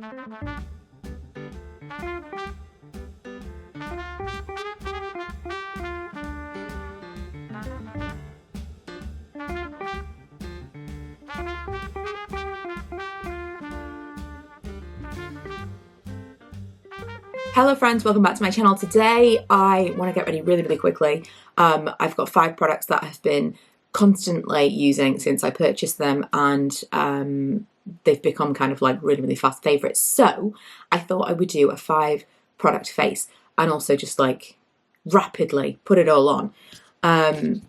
Hello friends, welcome back to my channel. Today I want to get ready really quickly. I've got 5 products that I've been constantly using since I purchased them, and they've become kind of like really fast favourites. So I thought I would do a 5 product face and also just like rapidly put it all on. Kind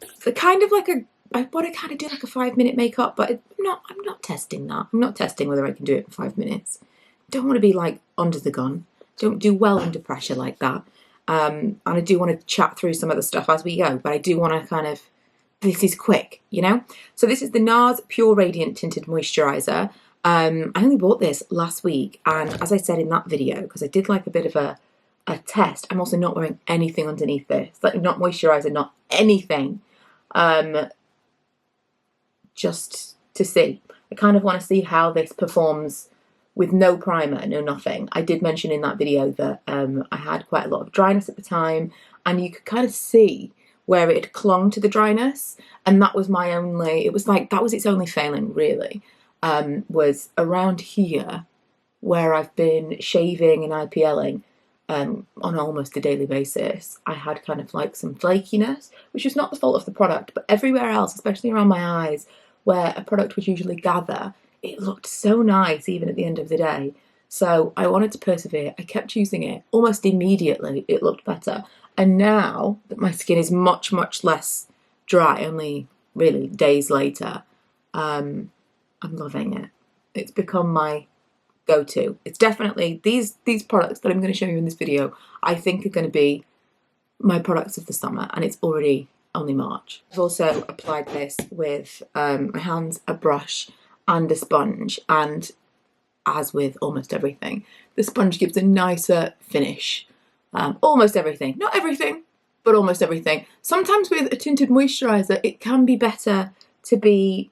of like I want to kind of do like a 5-minute makeup, but I'm not testing that. I'm not testing whether I can do it in 5 minutes. Don't want to be like under the gun. Don't do well under pressure like that. And I do want to chat through some of the stuff as we go, but I do want to kind of, this is quick, you know? So this is the NARS Pure Radiant Tinted Moisturizer. I only bought this last week, and as I said in that video, because I did like a bit of a test, I'm also not wearing anything underneath this, like not moisturizer, not anything, just to see. I kind of want to see how this performs with no primer, no nothing. I did mention in that video that I had quite a lot of dryness at the time, and you could kind of see where it had clung to the dryness, and that was my only, it was like, that was its only failing really, was around here where I've been shaving and IPLing on almost a daily basis. I had kind of like some flakiness, which was not the fault of the product, but everywhere else, especially around my eyes, where a product would usually gather, it looked so nice even at the end of the day. So I wanted to persevere. I kept using it. Almost immediately it looked better. And now that my skin is much less dry, only really days later, I'm loving it. It's become my go-to. It's definitely, these products that I'm going to show you in this video, I think are going to be my products of the summer, and it's already only March. I've also applied this with my hands, a brush, and a sponge, and as with almost everything, the sponge gives a nicer finish. Almost everything, not everything, but almost everything. Sometimes with a tinted moisturizer, it can be better to be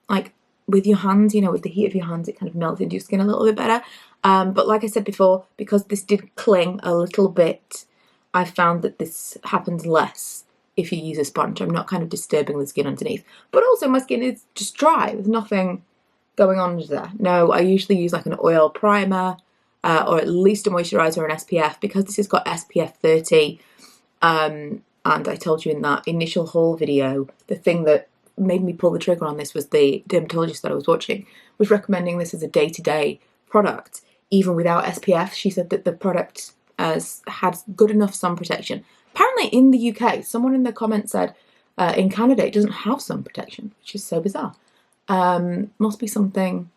like with your hands, you know, with the heat of your hands, it kind of melts into your skin a little bit better. But like I said before, because this did cling a little bit, I found that this happens less if you use a sponge. I'm not kind of disturbing the skin underneath, but also my skin is just dry. There's nothing going on under there. No, I usually use like an oil primer or at least a moisturizer or an SPF, because this has got SPF 30. And I told you in that initial haul video, the thing that made me pull the trigger on this was the dermatologist that I was watching was recommending this as a day-to-day product. Even without SPF, she said that the product had good enough sun protection. Apparently in the UK, someone in the comments said in Canada it doesn't have sun protection, which is so bizarre. Must be something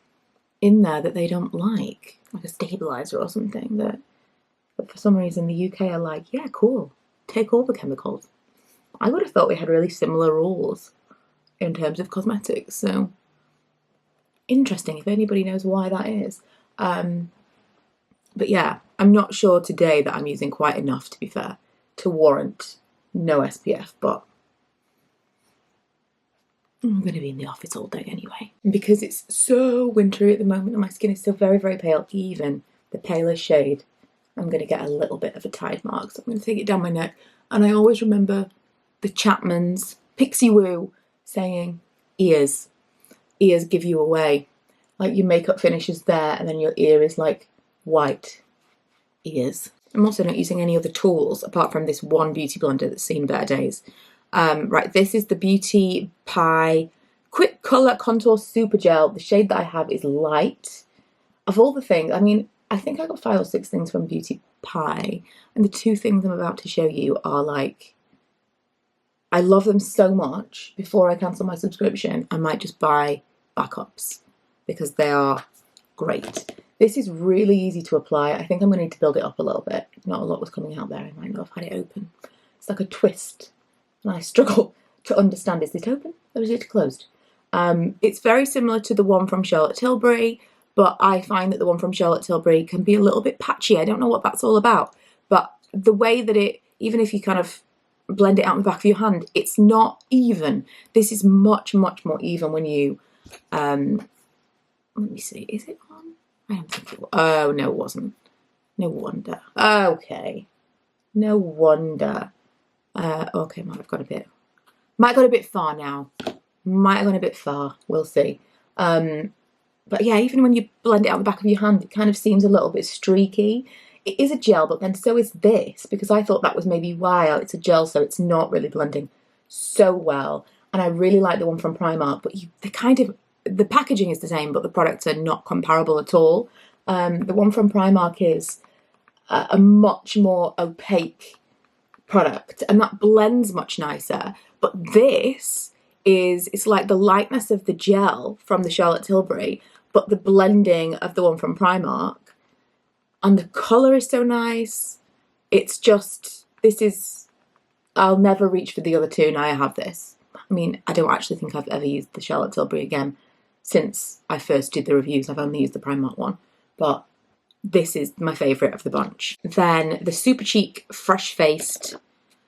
in there that they don't like a stabilizer or something, that for some reason the UK are like, yeah, cool, take all the chemicals. I would have thought we had really similar rules in terms of cosmetics, so interesting if anybody knows why that is. But yeah, I'm not sure today that I'm using quite enough, to be fair, to warrant no SPF, but I'm going to be in the office all day anyway. And because it's so wintry at the moment and my skin is so very pale, even the palest shade, I'm going to get a little bit of a tide mark. So I'm going to take it down my neck. And I always remember the Chapman's Pixie Woo saying, ears give you away. Like your makeup finish is there and then your ear is like white. Ears. I'm also not using any other tools apart from this one beauty blender that's seen better days. Right, this is the Beauty Pie Quick Colour Contour Super Gel. The shade that I have is light. Of all the things, I mean, I think I got 5 or 6 things from Beauty Pie, and the 2 things I'm about to show you are like, I love them so much. Before I cancel my subscription, I might just buy backups because they are great. This is really easy to apply. I think I'm going to need to build it up a little bit. Not a lot was coming out there. I might not have had it open. It's like a twist. And I struggle to understand, is it open or is it closed? It's very similar to the one from Charlotte Tilbury, but I find that the one from Charlotte Tilbury can be a little bit patchy. I don't know what that's all about, but the way that it, even if you kind of blend it out in the back of your hand, it's not even. This is much more even when you, let me see, is it on? I don't think it was. Oh, no, it wasn't. No wonder. Okay. No wonder. Okay, might have got a bit far now. Might have gone a bit far. We'll see. But yeah, even when you blend it out the back of your hand, it kind of seems a little bit streaky. It is a gel, but then so is this, because I thought that was maybe why it's a gel, so it's not really blending so well. And I really like the one from Primark, but the packaging is the same, but the products are not comparable at all. The one from Primark is a much more opaque product, and that blends much nicer. But this it's like the lightness of the gel from the Charlotte Tilbury, but the blending of the one from Primark. And the colour is so nice. It's just, I'll never reach for the other two now I have this. I mean, I don't actually think I've ever used the Charlotte Tilbury again since I first did the reviews. I've only used the Primark one, but this is my favourite of the bunch. Then the Super Cheek Fresh Faced,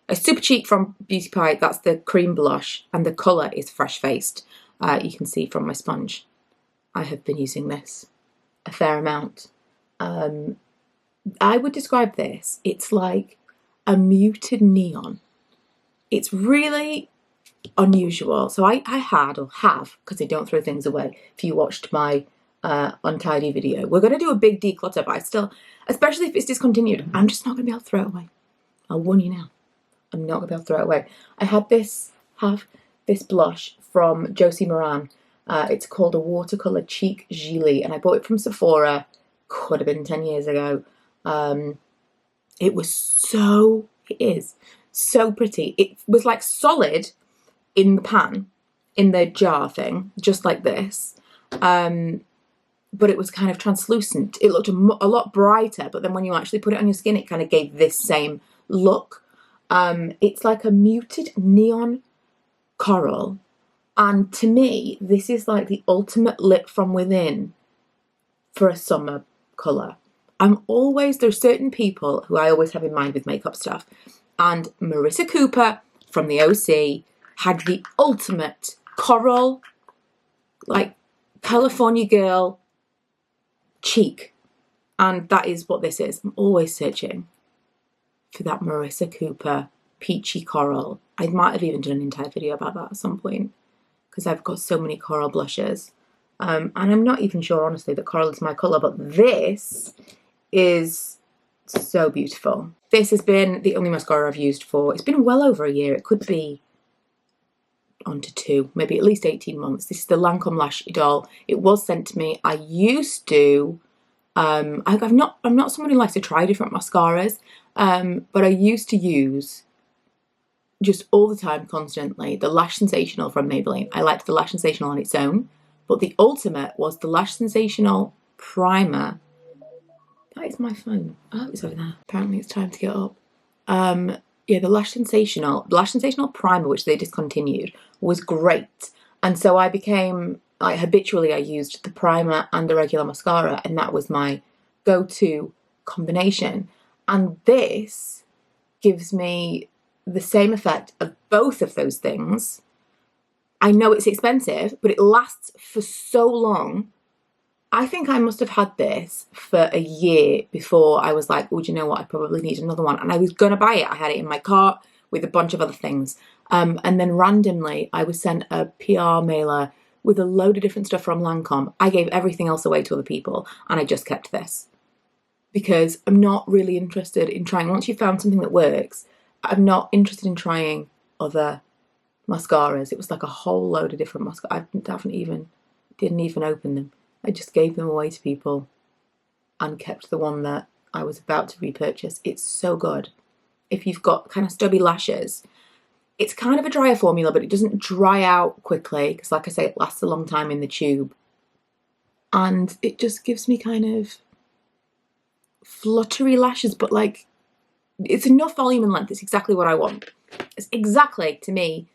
a Super Cheek from Beauty Pie, that's the cream blush, and the colour is Fresh Faced. You can see from my sponge, I have been using this a fair amount. I would describe this, it's like a muted neon. It's really unusual. So I have, because I don't throw things away, if you watched my untidy video. We're going to do a big declutter, but I still, especially if it's discontinued, I'm just not going to be able to throw it away. I'll warn you now. I'm not going to be able to throw it away. I have this blush from Josie Moran. It's called a Watercolour Cheek Gilet, and I bought it from Sephora, could have been 10 years ago. It is so pretty. It was like solid in the pan, in the jar thing, just like this. But it was kind of translucent. It looked a lot brighter, but then when you actually put it on your skin, it kind of gave this same look. It's like a muted neon coral. And to me, this is like the ultimate lit from within for a summer colour. There's certain people who I always have in mind with makeup stuff. And Marissa Cooper from the OC had the ultimate coral, like California girl cheek. And that is what this is. I'm always searching for that Marissa Cooper peachy coral. I might have even done an entire video about that at some point, because I've got so many coral blushes. And I'm not even sure, honestly, that coral is my colour, but this is so beautiful. This has been the only mascara I've used for, it's been well over a year. It could be onto 2, maybe at least 18 months. This is the Lancome Lash Idole. It was sent to me. I used to, I'm not someone who likes to try different mascaras, but I used to use just all the time, constantly, the Lash Sensational from Maybelline. I liked the Lash Sensational on its own, but the ultimate was the Lash Sensational Primer. That is my phone. Oh, it's over there. Apparently it's time to get up. Yeah, the Lash Sensational Primer, which they discontinued, was great. And so I became, like, habitually I used the primer and the regular mascara, and that was my go-to combination. And this gives me the same effect of both of those things. I know it's expensive, but it lasts for so long. I think I must have had this for a year before I was like, oh, do you know what? I probably need another one. And I was going to buy it. I had it in my cart with a bunch of other things. And then randomly, I was sent a PR mailer with a load of different stuff from Lancome. I gave everything else away to other people, and I just kept this. Because I'm not really interested in trying, once you've found something that works, I'm not interested in trying other mascaras. It was like a whole load of different mascaras. I didn't even open them. I just gave them away to people and kept the one that I was about to repurchase. It's so good. If you've got kind of stubby lashes, it's kind of a drier formula, but it doesn't dry out quickly because, like I say, it lasts a long time in the tube. And it just gives me kind of fluttery lashes, but like, it's enough volume and length. It's exactly what I want. It's exactly, to me,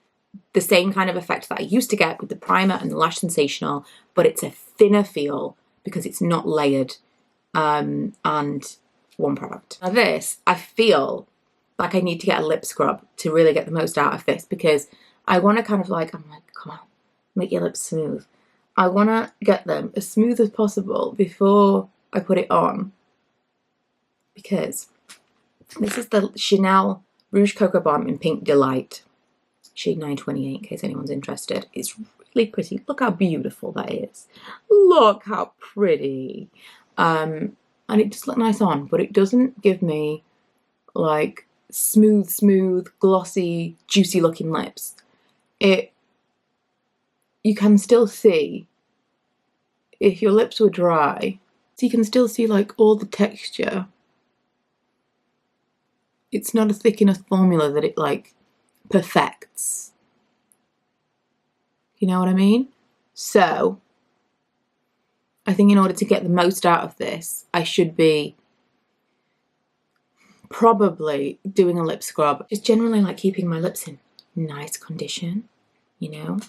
the same kind of effect that I used to get with the primer and the Lash Sensational, but it's a thinner feel because it's not layered, and one product. Now this, I feel like I need to get a lip scrub to really get the most out of this, because I want to kind of like, I'm like, come on, make your lips smooth. I want to get them as smooth as possible before I put it on because this is the Chanel Rouge Cocoa Balm in Pink Delight, shade 928, in case anyone's interested. It's really pretty. Look how beautiful that is. Look how pretty. And it does look nice on, but it doesn't give me like smooth, glossy, juicy looking lips. You can still see, if your lips were dry, so you can still see like all the texture. It's not a thick enough formula that it like perfects. You know what I mean? So I think in order to get the most out of this, I should be probably doing a lip scrub. Just generally like keeping my lips in nice condition, you know,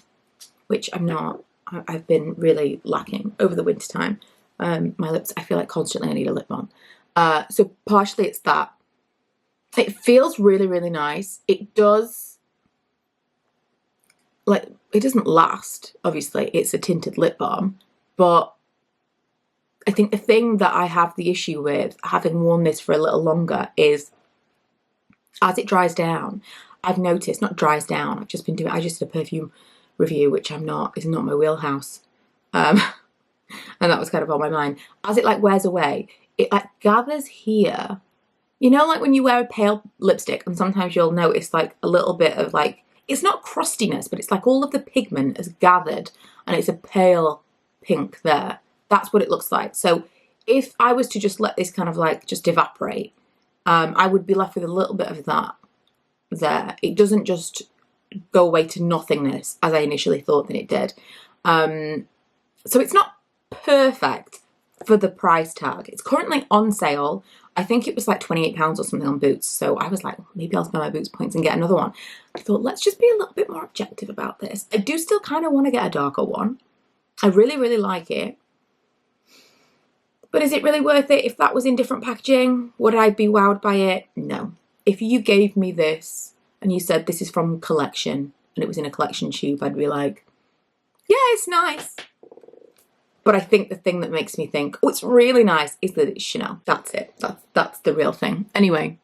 which I'm not. I've been really lacking over the winter time. My lips, I feel like constantly I need a lip balm. So partially it's that. It feels really, really nice. It does, like, it doesn't last, obviously. It's a tinted lip balm. But I think the thing that I have the issue with, having worn this for a little longer, is as it dries down, I've noticed, not dries down, I just did a perfume review, which is not my wheelhouse. And that was kind of on my mind. As it like wears away, it like gathers here. You know, like when you wear a pale lipstick and sometimes you'll notice like a little bit of like, it's not crustiness, but it's like all of the pigment has gathered and it's a pale pink there. That's what it looks like. So if I was to just let this kind of like just evaporate, I would be left with a little bit of that there. It doesn't just go away to nothingness as I initially thought that it did. So it's not perfect for the price tag. It's currently on sale. I think it was like £28 or something on Boots. So I was like, maybe I'll spend my Boots points and get another one. I thought, let's just be a little bit more objective about this. I do still kind of want to get a darker one. I really, really like it. But is it really worth it? If that was in different packaging, would I be wowed by it? No. If you gave me this and you said this is from collection and it was in a collection tube, I'd be like, yeah, it's nice. But I think the thing that makes me think, oh, it's really nice, is that it's Chanel. That's it. That's the real thing. Anyway,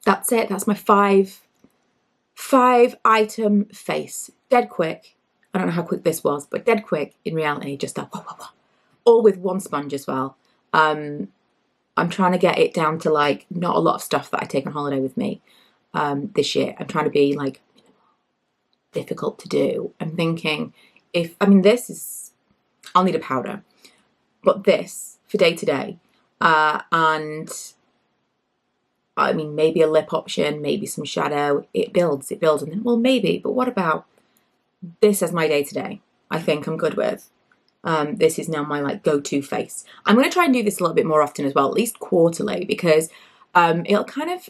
that's it. That's my five item face. Dead quick. I don't know how quick this was, but dead quick in reality. Just that, all with one sponge as well. I'm trying to get it down to like not a lot of stuff that I take on holiday with me this year. I'm trying to be like difficult to do. I'm thinking this is, I'll need a powder, but this for day to day, and I mean maybe a lip option, maybe some shadow. It builds, and then well maybe, but what about this as my day to day? I think I'm good with. This is now my like go-to face. I'm going to try and do this a little bit more often as well, at least quarterly, because it'll kind of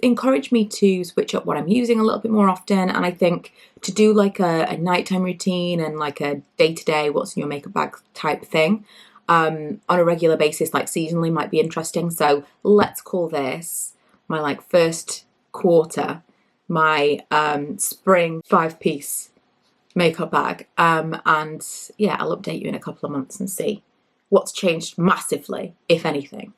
encourage me to switch up what I'm using a little bit more often. And I think to do like a nighttime routine and like a day-to-day what's in your makeup bag type thing on a regular basis, like seasonally, might be interesting. So let's call this my like first quarter, my spring 5-piece makeup bag. And yeah, I'll update you in a couple of months and see what's changed massively, if anything.